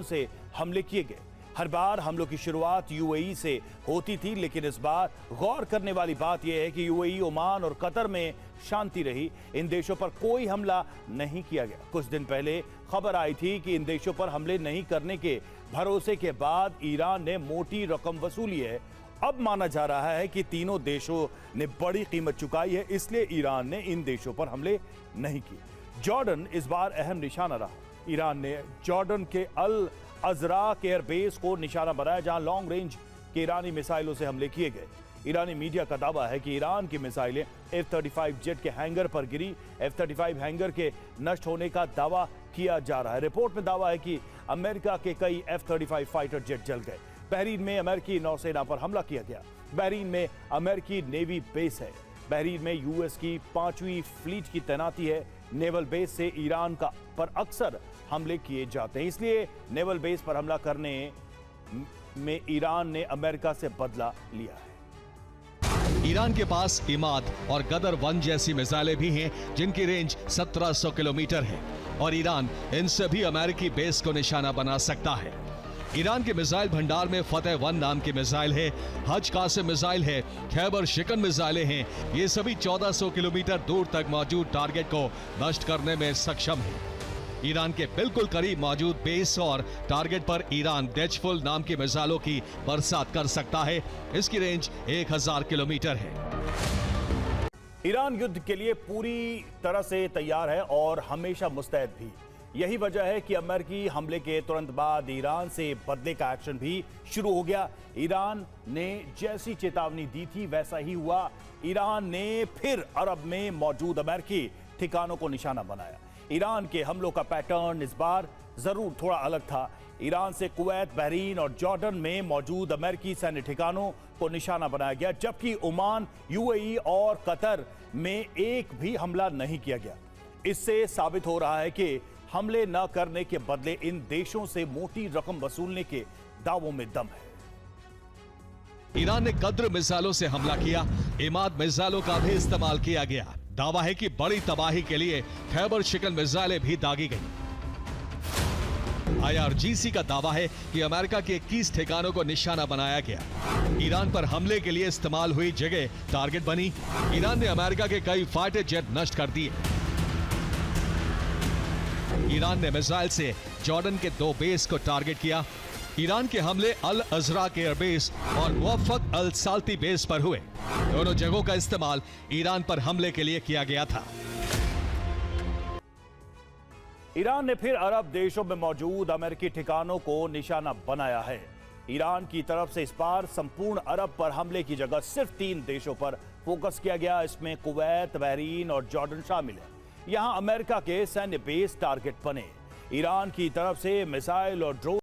से हमले किए गए। हर बार हमलों की शुरुआत यूएई से होती थी, लेकिन इस बार गौर करने वाली बात यह है कि यूएई, ओमान और कतर में शांति रही। इन देशों पर कोई हमला नहीं किया गया। कुछ दिन पहले खबर आई थी कि इन देशों पर हमले नहीं करने के भरोसे के बाद ईरान ने मोटी रकम वसूली है। अब माना जा रहा है कि तीनों देशों ने बड़ी कीमत चुकाई है, इसलिए ईरान ने इन देशों पर हमले नहीं किए। जॉर्डन इस बार अहम निशाना रहा। ईरान ने जॉर्डन के अल अजराक एयरबेस को निशाना बनाया, जहां लॉन्ग रेंज के ईरानी मिसाइलों से हमले किए गए। ईरानी मीडिया का दावा है कि ईरान की मिसाइलें F-35 जेट के हैंगर पर गिरी। F-35 हैंगर के नष्ट होने का दावा किया जा रहा है। रिपोर्ट में दावा है कि अमेरिका के कई F-35 फाइटर जेट जल गए। बहरीन में अमेरिकी नौसेना पर हमला किया गया। बहरीन में अमेरिकी नेवी बेस है। बहरीन में यूएस की 5वीं फ्लीट की तैनाती है। नेवल बेस से ईरान पर अक्सर हमले किए जाते हैं, इसलिए नेवल बेस पर हमला करने में ईरान ने अमेरिका से बदला लिया है। ईरान के पास इमाद और गदर 1 जैसी मिसाइलें भी हैं, जिनकी रेंज 1700 किलोमीटर है और ईरान इनसे भी अमेरिकी बेस को निशाना बना सकता है। ईरान के मिसाइल भंडार में फतेह 1 नाम की मिसाइल है, हज कासिम मिसाइल है, खैबर शिकन मिसाइलें हैं। ये सभी 1400 किलोमीटर दूर तक मौजूद टारगेट को नष्ट करने में सक्षम है। ईरान के बिल्कुल करीब मौजूद बेस और टारगेट पर ईरान डेजफुल नाम की मिसाइलों की बरसात कर सकता है। इसकी रेंज 1000 किलोमीटर है। ईरान युद्ध के लिए पूरी तरह से तैयार है और हमेशा मुस्तैद भी। यही वजह है कि अमेरिकी हमले के तुरंत बाद ईरान से बदले का एक्शन भी शुरू हो गया। ईरान ने जैसी चेतावनी दी थी वैसा ही हुआ। ईरान ने फिर अरब में मौजूद अमेरिकी ठिकानों को निशाना बनाया। ईरान के हमलों का पैटर्न इस बार जरूर थोड़ा अलग था। ईरान से कुवैत, बहरीन और जॉर्डन में मौजूद अमेरिकी सैन्य ठिकानों को निशाना बनाया गया, जबकि ओमान, यूएई और कतर में एक भी हमला नहीं किया गया। इससे साबित हो रहा है कि हमले न करने के बदले इन देशों से मोटी रकम वसूलने के दावों में दम है। ईरान ने कद्र मिसाइलों से हमला किया, इमाद मिसाइलों का भी इस्तेमाल किया गया। दावा है कि बड़ी तबाही के लिए खैबर शिकन मिसाइलें भी दागी गई। IRGC का दावा है कि अमेरिका के 21 ठिकानों को निशाना बनाया गया। ईरान पर हमले के लिए इस्तेमाल हुई जगह टारगेट बनी। ईरान ने अमेरिका के कई फाइटर जेट नष्ट कर दिए। ईरान ने मिसाइल से जॉर्डन के 2 बेस को टारगेट किया। ईरान के हमले अल अजराक एयरबेस और मुवफ्फक अल साल्ती बेस पर हुए। दोनों जगहों का इस्तेमाल ईरान पर हमले के लिए किया गया था। ईरान ने फिर अरब देशों में मौजूद अमेरिकी ठिकानों को निशाना बनाया है। ईरान की तरफ से इस बार संपूर्ण अरब पर हमले की जगह सिर्फ 3 देशों पर फोकस किया गया। इसमें कुवैत, बहरीन और जॉर्डन शामिल है। यहां अमेरिका के सैन्य बेस टारगेट बने। ईरान की तरफ से मिसाइल और ड्रोन